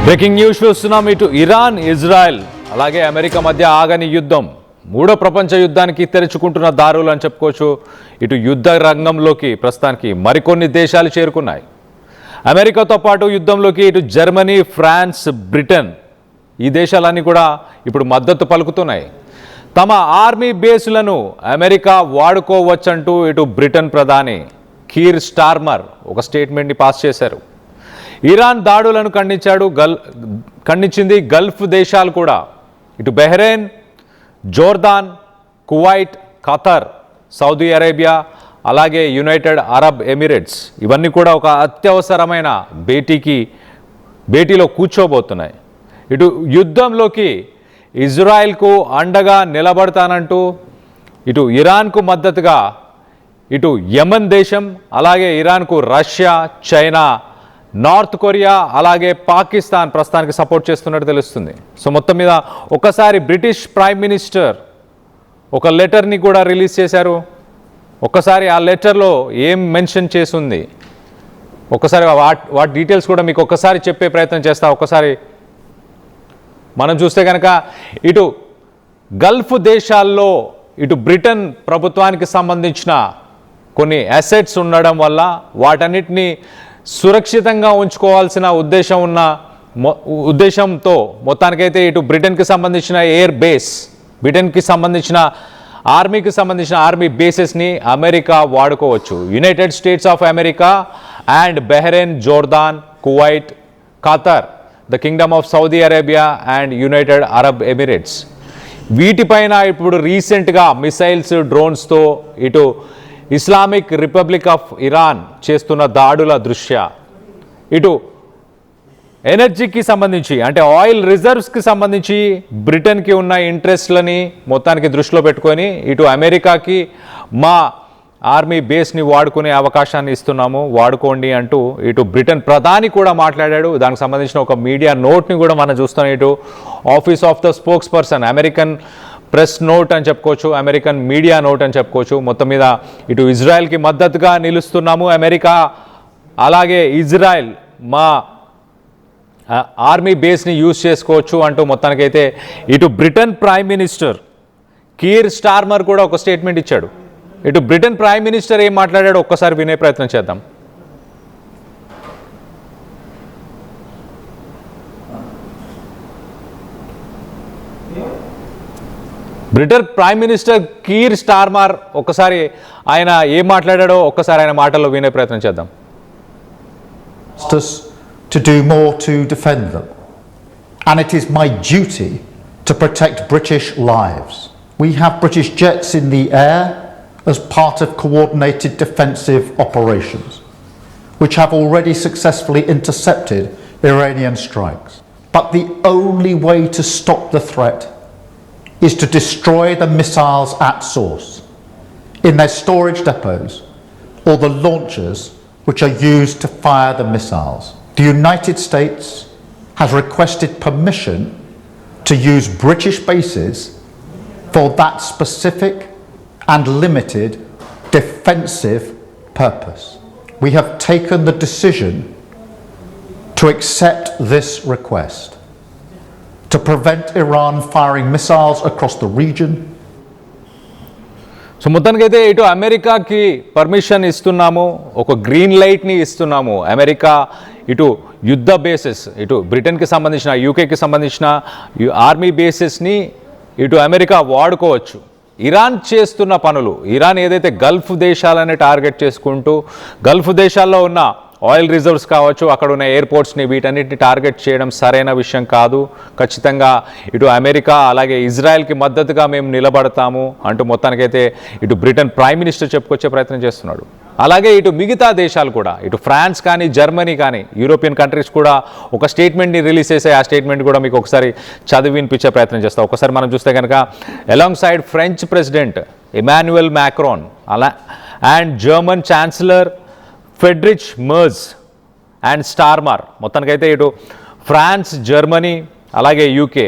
Breaking news చూస్తున్నాం. ఇటు Iran, Israel అలాగే అమెరికా మధ్య ఆగని యుద్ధం మూడో ప్రపంచ యుద్ధానికి తెరుచుకుంటున్న దారులు అని చెప్పుకోవచ్చు. ఇటు యుద్ధ రంగంలోకి ప్రస్తుతానికి మరికొన్ని దేశాలు చేరుకున్నాయి. అమెరికాతో పాటు యుద్ధంలోకి ఇటు జర్మనీ, ఫ్రాన్స్, బ్రిటన్ ఈ దేశాలన్నీ కూడా ఇప్పుడు మద్దతు పలుకుతున్నాయి. తమ ఆర్మీ బేస్లను అమెరికా వాడుకోవచ్చంటూ ఇటు బ్రిటన్ ప్రధాని కీర్ స్టార్మర్ ఒక స్టేట్మెంట్ని పాస్ చేశారు. ఇరాన్ దాడులను ఖండించింది గల్ఫ్ దేశాలు కూడా. ఇటు Bahrain, Jordan, Kuwait, Qatar, Saudi Arabia అలాగే యునైటెడ్ అరబ్ ఎమిరేట్స్ ఇవన్నీ కూడా ఒక అత్యవసరమైన భేటీలో కూర్చోబోతున్నాయి. ఇటు యుద్ధంలోకి ఇజ్రాయెల్కు అండగా నిలబడతానంటూ ఇటు ఇరాన్కు మద్దతుగా ఇటు యమన్ దేశం అలాగే ఇరాన్కు రష్యా, చైనా, నార్త్ కొరియా అలాగే పాకిస్తాన్ ప్రస్తుతానికి సపోర్ట్ చేస్తున్నట్టు తెలుస్తుంది. సో మొత్తం మీద ఒకసారి బ్రిటిష్ ప్రైమ్ మినిస్టర్ ఒక లెటర్ని కూడా రిలీజ్ చేశారు. ఒక్కసారి ఆ లెటర్లో ఏం మెన్షన్ చేసింది ఒక్కసారి వాటి డీటెయిల్స్ కూడా మీకు ఒక్కసారి చెప్పే ప్రయత్నం చేస్తా. ఒక్కసారి మనం చూస్తే కనుక ఇటు గల్ఫ్ దేశాల్లో ఇటు బ్రిటన్ ప్రభుత్వానికి సంబంధించిన కొన్ని అసెట్స్ ఉండడం వల్ల వాటన్నిటిని సురక్షితంగా ఉంచుకోవాల్సిన ఉద్దేశంతో మొత్తానికైతే ఇటు బ్రిటన్కి సంబంధించిన ఎయిర్ బేస్, బ్రిటన్కి సంబంధించిన ఆర్మీ బేసెస్ని అమెరికా వాడుకోవచ్చు. United states of America and Bahrain, Jordan, Kuwait, Qatar, the Kingdom of Saudi Arabia and United Arab Emirates వీటిపైన ఇప్పుడు రీసెంట్గా మిసైల్స్, డ్రోన్స్తో ఇటు ఇస్లామిక్ రిపబ్లిక్ ఆఫ్ ఇరాన్ చేస్తున్న దాడుల దృష్ట్యా ఇటు ఎనర్జీకి సంబంధించి అంటే ఆయిల్ రిజర్వ్స్కి సంబంధించి బ్రిటన్కి ఉన్న ఇంట్రెస్ట్లని మొత్తానికి దృష్టిలో పెట్టుకొని ఇటు అమెరికాకి మా ఆర్మీ బేస్ని వాడుకునే అవకాశాన్ని ఇస్తున్నాము, వాడుకోండి అంటూ ఇటు బ్రిటన్ ప్రధాని కూడా మాట్లాడాడు. దానికి సంబంధించిన ఒక మీడియా నోట్ని కూడా మనం చూస్తాం. ఇటు office of the spokes person, American press note అని చెప్పుకోవచ్చు, అమెరికన్ మీడియా నోట్ అని చెప్పుకోవచ్చు. మొత్తం మీద ఇటు ఇజ్రాయెల్కి మద్దతుగా నిలుస్తున్నాము అమెరికా అలాగే ఇజ్రాయెల్ మా ఆర్మీ బేస్ని యూజ్ చేసుకోవచ్చు అంటూ మొత్తానికైతే ఇటు Britain prime minister Keir Starmer కూడా ఒక స్టేట్మెంట్ ఇచ్చాడు. ఇటు బ్రిటన్ ప్రైమ్ మినిస్టర్ ఏం మాట్లాడాడో ఒక్కసారి వినే ప్రయత్నం చేద్దాం. Britain prime minister Keir Starmer ఒక్కసారి ఆయన ఏం మాట్లాడాడో ఒక్కసారి ఆయన మాటల్లో వినే ప్రయత్నం చేద్దాం. To do more to defend them, and it is my duty to protect British lives. We have British jets in the air as part of coordinated defensive operations, which have already successfully intercepted Iranian strikes. But the only way to stop the threat is to destroy the missiles at source, in their storage depots or the launchers which are used to fire the missiles. The United States has requested permission to use British bases for that specific and limited defensive purpose. We have taken the decision to accept this request to prevent Iran firing missiles across the region. So మొత్తానికైతే ఇటు అమెరికాకి permission ఇస్తున్నాము, ఒక green లైట్ని ఇస్తున్నాము. America ఇటు యుద్ధ bases, ఇటు బ్రిటన్కి సంబంధించిన, యూకేకి సంబంధించిన ఆర్మీ బేసెస్ని ఇటు అమెరికా వాడుకోవచ్చు. ఇరాన్ చేస్తున్న పనులు, ఇరాన్ ఏదైతే గల్ఫ్ దేశాలని టార్గెట్ చేసుకుంటూ గల్ఫ్ దేశాల్లో ఉన్న ఆయిల్ రిజర్వ్స్ కావచ్చు, అక్కడ ఉన్న ఎయిర్పోర్ట్స్ని వీటన్నిటిని టార్గెట్ చేయడం సరైన విషయం కాదు. ఖచ్చితంగా ఇటు అమెరికా అలాగే ఇజ్రాయెల్కి మద్దతుగా మేము నిలబడతాము అంటూ మొత్తానికైతే ఇటు బ్రిటన్ ప్రైమ్ మినిస్టర్ చెప్పుకొచ్చే ప్రయత్నం చేస్తున్నాడు. అలాగే ఇటు మిగతా దేశాలు కూడా, ఇటు ఫ్రాన్స్ కానీ, జర్మనీ కానీ, యూరోపియన్ కంట్రీస్ కూడా ఒక స్టేట్మెంట్ని రిలీజ్ చేసే ఆ స్టేట్మెంట్ కూడా మీకు ఒకసారి చదివి వినిపించే ప్రయత్నం చేస్తాం. ఒకసారి మనం చూస్తే కనుక alongside French president Emmanuel Macron and German chancellor Friedrich Merz and Starmer మొత్తానికైతే ఇటు ఫ్రాన్స్, జర్మనీ అలాగే యూకే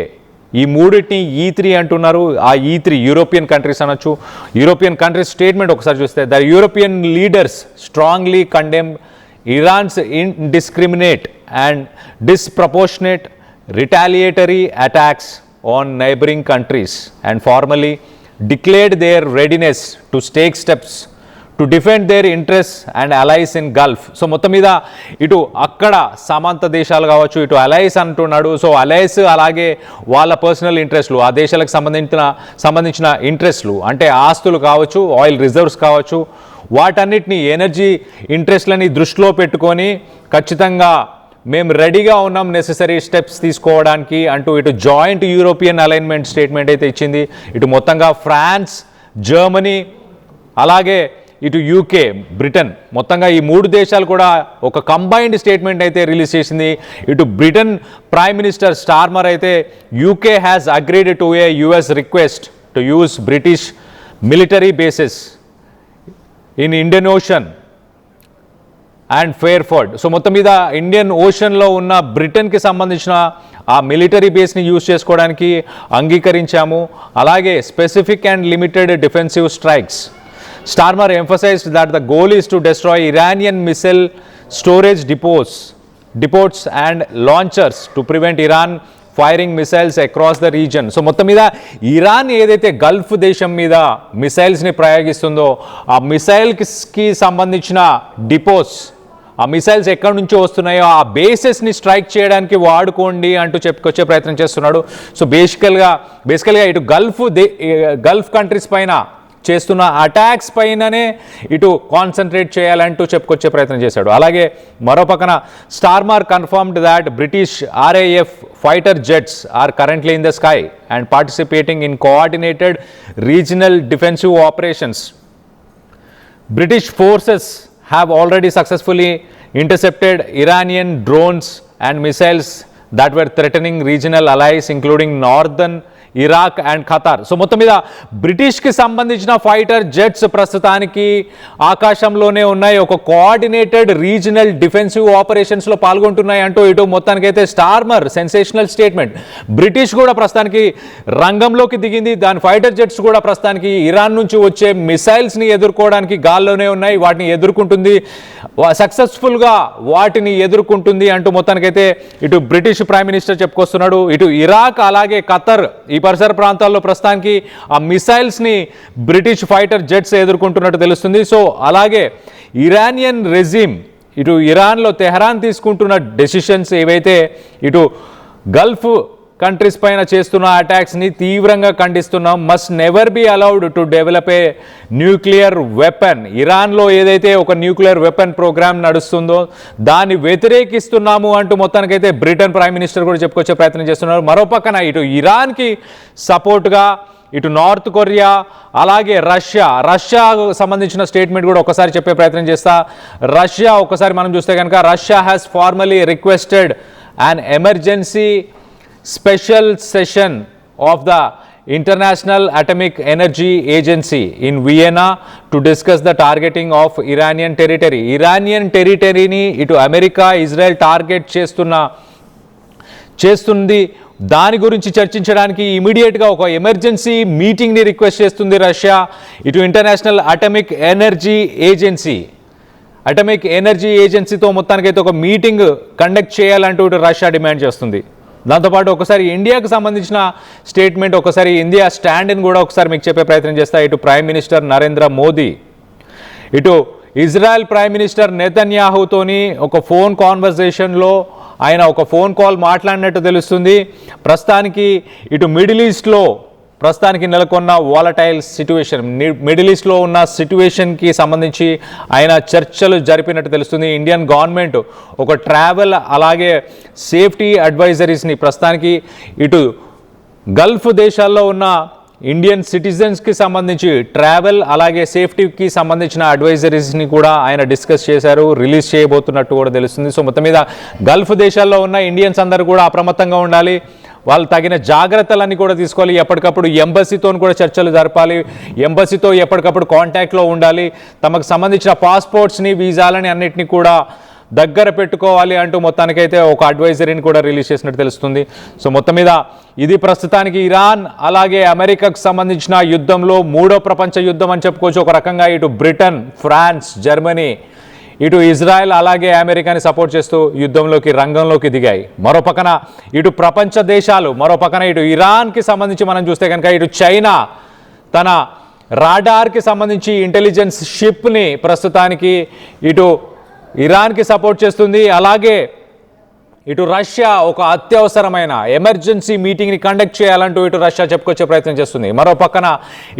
ఈ మూడింటిని E3 అంటున్నారు. ఆ E3 యూరోపియన్ కంట్రీస్ అనొచ్చు. యూరోపియన్ కంట్రీస్ స్టేట్మెంట్ ఒకసారి చూస్తే the European leaders strongly condemn Iran's indiscriminate and disproportionate retaliatory attacks on neighboring countries and formally declared their readiness to take steps to defend their interest and allies in Gulf. So మొత్తం మీద ఇటు అక్కడ సమాంత దేశాలు కావచ్చు, ఇటు alloys అంటున్నాడు. So alloys అలాగే వాళ్ళ పర్సనల్ ఇంట్రెస్ట్లు, ఆ దేశాలకు సంబంధించిన ఇంట్రెస్ట్లు అంటే ఆస్తులు కావచ్చు, ఆయిల్ రిజర్వ్స్ కావచ్చు, వాటన్నిటిని ఎనర్జీ ఇంట్రెస్ట్లని దృష్టిలో పెట్టుకొని ఖచ్చితంగా మేము రెడీగా ఉన్నాం నెసెసరీ స్టెప్స్ తీసుకోవడానికి అంటూ ఇటు జాయింట్ యూరోపియన్ అలైన్మెంట్ స్టేట్మెంట్ అయితే ఇచ్చింది. ఇటు మొత్తంగా ఫ్రాన్స్, జర్మనీ అలాగే ఇటు యూకే, బ్రిటన్, మొత్తంగా ఈ 3 దేశాలు కూడా ఒక కంబైన్డ్ స్టేట్మెంట్ అయితే రిలీజ్ చేసింది. ఇటు బ్రిటన్ ప్రైమ్ మినిస్టర్ స్టార్మర్ అయితే UK has agreed to a US request to use British military bases in Indian Ocean and Fairford. So మొత్తం మీద ఇండియన్ ఓషన్లో ఉన్న బ్రిటన్కి సంబంధించిన ఆ మిలిటరీ బేస్ని యూజ్ చేసుకోవడానికి అంగీకరించాము. అలాగే specific and limited defensive strikes. Starmer emphasized that the goal is to destroy Iranian missile storage depots and launchers to prevent Iran firing missiles across the region. So మొత్తం మీద Iran ఏదైతే Gulf దేశం మీద మిసైల్స్ని ప్రయోగిస్తుందో ఆ మిసైల్స్కి సంబంధించిన depots, ఆ missiles ఎక్కడి నుంచి వస్తున్నాయో ఆ బేసెస్ని స్ట్రైక్ చేయడానికి వాడుకోండి అంటూ చెప్పుకొచ్చే ప్రయత్నం చేస్తున్నాడు. సో బేసికల్గా ఇటు గల్ఫ్ కంట్రీస్ పైన చేస్తున్న అటాక్స్ పైననే ఇటు కాన్సన్ట్రేట్ చేయాలంటూ చెప్పుకొచ్చే ప్రయత్నం చేశాడు. అలాగే మరో పక్కన Starmer confirmed that British RAF fighter jets are currently in the sky and participating in coordinated regional defensive operations. British forces have already successfully intercepted Iranian drones and missiles that were threatening regional allies including northern Iraq and Qatar. So మొత్తం మీద బ్రిటిష్కి సంబంధించిన fighter jets ప్రస్తుతానికి ఆకాశంలోనే ఉన్నాయి, ఒక coordinated regional defensive ఆపరేషన్స్లో పాల్గొంటున్నాయి అంటూ ఇటు మొత్తానికైతే Starmer sensational statement. British కూడా ప్రస్తుతానికి రంగంలోకి దిగింది, దాని ఫైటర్ జెట్స్ కూడా ప్రస్తుతానికి ఇరాన్ నుంచి వచ్చే మిసైల్స్ని ఎదుర్కోవడానికి గాల్లోనే ఉన్నాయి, వాటిని ఎదుర్కొంటుంది, సక్సెస్ఫుల్గా వాటిని ఎదుర్కొంటుంది అంటూ మొత్తానికైతే ఇటు బ్రిటిష్ ప్రైమ్ మినిస్టర్ చెప్పుకొస్తున్నాడు. ఇటు ఇరాక్ అలాగే ఖతర్ ఈ పరిసర ప్రాంతాల్లో ప్రస్తుతానికి ఆ మిసైల్స్ని బ్రిటిష్ ఫైటర్ జెట్స్ ఎదుర్కొంటున్నట్టు తెలుస్తుంది. సో అలాగే ఇరానియన్ రెజిమ్ ఇటు ఇరాన్లో తెహరాన్ తీసుకుంటున్న డెసిషన్స్ ఏవైతే ఇటు గల్ఫ్ కంట్రీస్ పైన చేస్తున్న అటాక్స్ని తీవ్రంగా ఖండిస్తున్నాం. Must never be allowed to develop a nuclear weapon. ఇరాన్లో ఏదైతే ఒక న్యూక్లియర్ వెపన్ ప్రోగ్రామ్ నడుస్తుందో దాన్ని వ్యతిరేకిస్తున్నాము అంటూ మొత్తానికైతే బ్రిటన్ ప్రైమ్ మినిస్టర్ కూడా చెప్పుకొచ్చే ప్రయత్నం చేస్తున్నారు. మరోపక్కన ఇటు ఇరాన్కి సపోర్ట్గా ఇటు నార్త్ కొరియా అలాగే రష్యాకు సంబంధించిన స్టేట్మెంట్ కూడా ఒకసారి చెప్పే ప్రయత్నం చేస్తా. రష్యా ఒకసారి మనం చూస్తే కనుక Russia has formally requested an emergency special session of the International Atomic Energy Agency in Vienna to discuss the targeting of Iranian territory. Iranian territoryని ఇటు అమెరికా, ఇజ్రాయెల్ టార్గెట్ చేస్తుంది, దాని గురించి చర్చించడానికి ఇమీడియట్గా ఒక ఎమర్జెన్సీ మీటింగ్ని రిక్వెస్ట్ చేస్తుంది రష్యా. ఇటు ఇంటర్నేషనల్ అటామిక్ ఎనర్జీ ఏజెన్సీతో మొత్తానికైతే ఒక మీటింగ్ కండక్ట్ చేయాలంటూ ఇటు రష్యా డిమాండ్ చేస్తుంది. దాంతోపాటు ఒకసారి ఇండియాకు సంబంధించిన స్టేట్మెంట్, ఒకసారి ఇండియా స్టాండ్ని కూడా ఒకసారి మీకు చెప్పే ప్రయత్నం చేస్తా. ఇటు ప్రైమ్ మినిస్టర్ నరేంద్ర మోదీ ఇటు ఇజ్రాయెల్ ప్రైమ్ మినిస్టర్ నెతన్యాహుతోని ఒక ఫోన్ కాన్వర్జేషన్లో ఆయన ఒక ఫోన్ కాల్ మాట్లాడినట్టు తెలుస్తుంది. ప్రస్తుతానికి ఇటు మిడిల్ ఈస్ట్లో ప్రస్తుతానికి నెలకొన్న వాలటైల్ సిట్యుయేషన్, మిడిల్ ఈస్ట్లో ఉన్న సిట్యుయేషన్కి సంబంధించి ఆయన చర్చలు జరిపినట్టు తెలుస్తుంది. ఇండియన్ గవర్నమెంట్ ఒక ట్రావెల్ అలాగే సేఫ్టీ అడ్వైజరీస్ని ప్రస్తుతానికి ఇటు గల్ఫ్ దేశాల్లో ఉన్న ఇండియన్ సిటిజన్స్కి సంబంధించి ట్రావెల్ అలాగే సేఫ్టీకి సంబంధించిన అడ్వైజరీస్ని కూడా ఆయన డిస్కస్ చేశారు, రిలీజ్ చేయబోతున్నట్టు కూడా తెలుస్తుంది. సో మొత్తం మీద గల్ఫ్ దేశాల్లో ఉన్న ఇండియన్స్ అందరూ కూడా అప్రమత్తంగా ఉండాలి, వాళ్ళు తగిన జాగ్రత్తలన్నీ కూడా తీసుకోవాలి, ఎప్పటికప్పుడు ఎంబసీతో కూడా చర్చలు జరపాలి, ఎంబసీతో ఎప్పటికప్పుడు కాంటాక్ట్లో ఉండాలి, తమకు సంబంధించిన పాస్పోర్ట్స్ని వీసాలని అన్నిటినీ కూడా దగ్గర పెట్టుకోవాలి అంటూ మొత్తానికైతే ఒక అడ్వైజరీని కూడా రిలీజ్ చేసినట్టు తెలుస్తుంది. సో మొత్తం మీద ఇది ప్రస్తుతానికి ఇరాన్ అలాగే అమెరికాకు సంబంధించిన యుద్ధంలో 3వ ప్రపంచ యుద్ధం అని చెప్పుకోవచ్చు. ఒక రకంగా ఇటు బ్రిటన్, ఫ్రాన్స్, జర్మనీ ఇటు ఇజ్రాయెల్ అలాగే అమెరికాని సపోర్ట్ చేస్తూ రంగంలోకి దిగాయి. మరో పక్కన ఇటు ప్రపంచ దేశాలు, మరో పక్కన ఇటు ఇరాన్కి సంబంధించి మనం చూస్తే కనుక ఇటు చైనా తన రాడార్కి సంబంధించి ఇంటెలిజెన్స్ షిప్ని ప్రస్తుతానికి ఇటు ఇరాన్కి సపోర్ట్ చేస్తుంది. అలాగే ఇటు రష్యా ఒక అత్యవసరమైన ఎమర్జెన్సీ మీటింగ్ని కండక్ట్ చేయాలంటూ ఇటు రష్యా చెప్పుకొచ్చే ప్రయత్నం చేస్తుంది. మరో పక్కన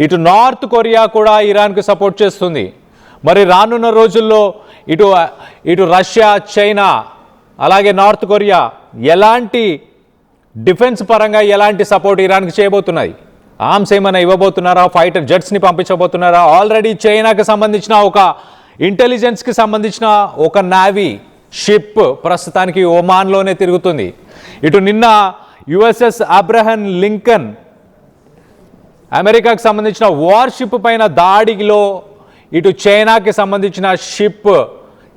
ఇటు నార్త్ కొరియా కూడా ఇరాన్కి సపోర్ట్ చేస్తుంది. మరి రానున్న రోజుల్లో ఇటు రష్యా, చైనా అలాగే నార్త్ కొరియా ఎలాంటి డిఫెన్స్ పరంగా ఎలాంటి సపోర్ట్ ఇరాన్కి చేయబోతున్నాయి? ఆర్మ్స్ ఏమైనా ఇవ్వబోతున్నారా? ఫైటర్ జెట్స్ని పంపించబోతున్నారా? ఆల్రెడీ చైనాకి సంబంధించిన ఒక ఇంటెలిజెన్స్కి సంబంధించిన ఒక నావీ షిప్ ప్రస్తుతానికి ఒమాన్లోనే తిరుగుతుంది. ఇటు నిన్న యుఎస్ఎస్ అబ్రహం లింకన్ అమెరికాకి సంబంధించిన వార్షిప్ పైన దాడిలో ఇటు చైనాకి సంబంధించిన షిప్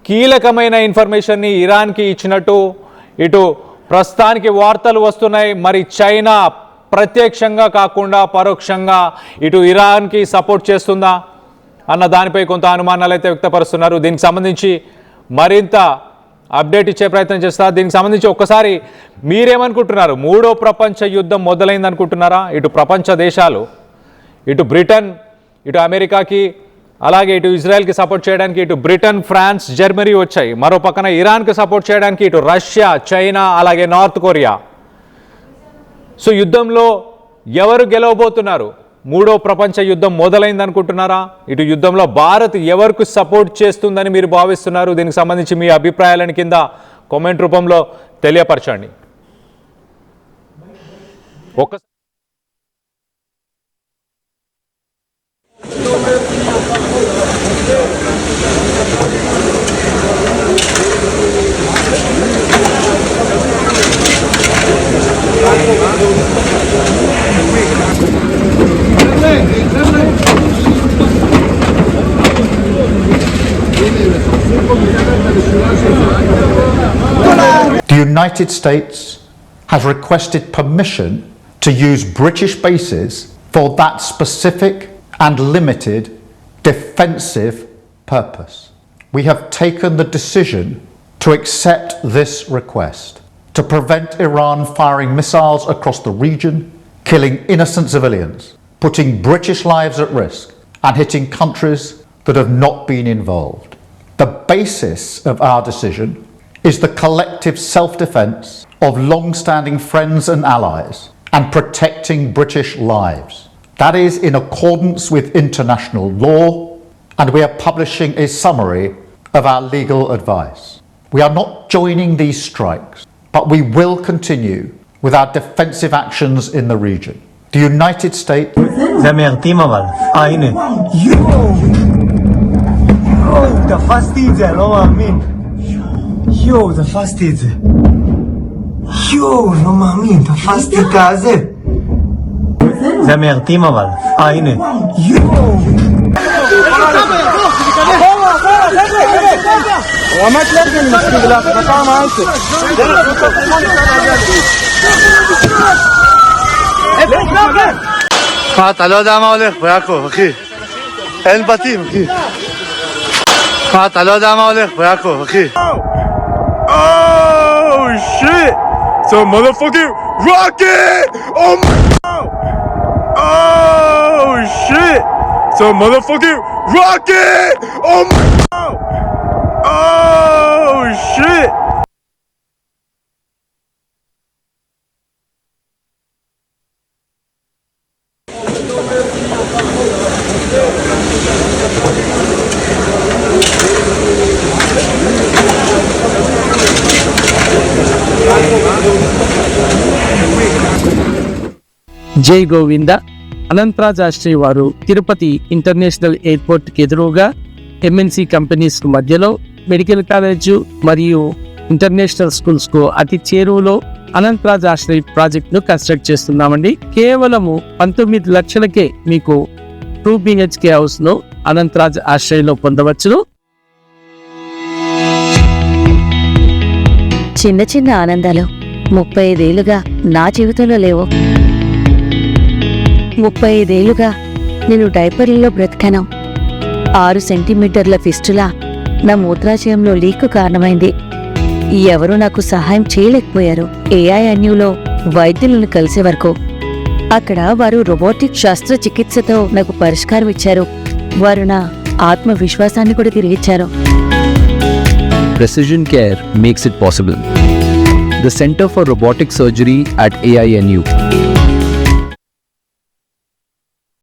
కీలకమైన ఇన్ఫర్మేషన్ని ఇరాన్కి ఇచ్చినట్టు ఇటు ప్రస్తుతానికి వార్తలు వస్తున్నాయి. మరి చైనా ప్రత్యక్షంగా కాకుండా పరోక్షంగా ఇటు ఇరాన్కి సపోర్ట్ చేస్తుందా అన్న దానిపై కొంత అనుమానాలు అయితే వ్యక్తపరుస్తున్నారు. దీనికి సంబంధించి మరింత అప్డేట్ ఇచ్చే ప్రయత్నం చేస్తా. దీనికి సంబంధించి ఒక్కసారి మీరేమనుకుంటున్నారు? మూడో ప్రపంచ యుద్ధం మొదలైంది అనుకుంటున్నారా? ఇటు ప్రపంచ దేశాలు, ఇటు బ్రిటన్, ఇటు అమెరికాకి అలాగే ఇటు ఇజ్రాయెల్కి సపోర్ట్ చేయడానికి ఇటు బ్రిటన్, ఫ్రాన్స్, జర్మనీ వచ్చాయి. మరో పక్కన ఇరాన్కి సపోర్ట్ చేయడానికి ఇటు రష్యా, చైనా అలాగే నార్త్ కొరియా. సో యుద్ధంలో ఎవరు గెలవబోతున్నారు? మూడో ప్రపంచ యుద్ధం మొదలైంది అనుకుంటున్నారా? ఇటు యుద్ధంలో భారత్ ఎవరికి సపోర్ట్ చేస్తుందని మీరు భావిస్తున్నారు? దీనికి సంబంధించి మీ అభిప్రాయాలను కింద కామెంట్ రూపంలో తెలియపరచండి. The United States has requested permission to use British bases for that specific and limited defensive purpose. We have taken the decision to accept this request to prevent Iran firing missiles across the region, killing innocent civilians, putting British lives at risk, and hitting countries that have not been involved. The basis of our decision is the collective self-defence of long-standing friends and allies and protecting British lives. That is in accordance with international law, and we are publishing a summary of our legal advice. We are not joining these strikes, but we will continue with our defensive actions in the region. The United States... תפסתי את זה, לא מאמין. תפסתי את זה. לא מאמין, תפסתי את הזה. זה מיירטים אבל. הנה. רמת לב אני מסכים לך, בפעם האלצה. מה, אתה לא יודע מה הולך פה, יעקב, אחי. אין בתים, אחי. מה, אתה לא יודע מה הולך פה, יעקב, אחי. Oh, shit! It's a motherfucking rocket! Oh, oh, shit! It's a motherfucking rocket! Oh, oh, shit! జై గోవింద. అనంతరాజ్ ఆశ్రయ్ వారు Tirupati international ఎయిర్పోర్ట్కి ఎదురుగా MNC companies మధ్యలో medical college మరియు international స్కూల్స్కు అతి చేరువలో అనంతరాజ్ ఆశ్రయ్ ప్రాజెక్ట్ను construct చేస్తున్నామండి. కేవలము 19 లక్షలకే మీకు 2 BHK హౌస్ను అనంతరాజ్ ఆశ్రయ్లో పొందవచ్చును. చిన్న చిన్న ఆనందాలు 35 ఏళ్లుగా నా జీవితంలో లేవు. 35 ఏళ్లుగా నేను డైపర్లలో బ్రతికాను. 6 సెంటీమీటర్ల ఫిస్టులా నా మూత్రాశయంలో లీక్ కారణమైంది. ఎవరూ నాకు సహాయం చేయలేకపోయారు. AINUలో వైద్యులను కలిసే వరకు అక్కడ వారు రోబోటిక్ శస్త్రచికిత్సతో నాకు పరిష్కారం ఇచ్చారు. వారు నా ఆత్మవిశ్వాసాన్ని కూడా తిరిగిచ్చారు. Precision care makes it possible. The Center for Robotic Surgery at AINU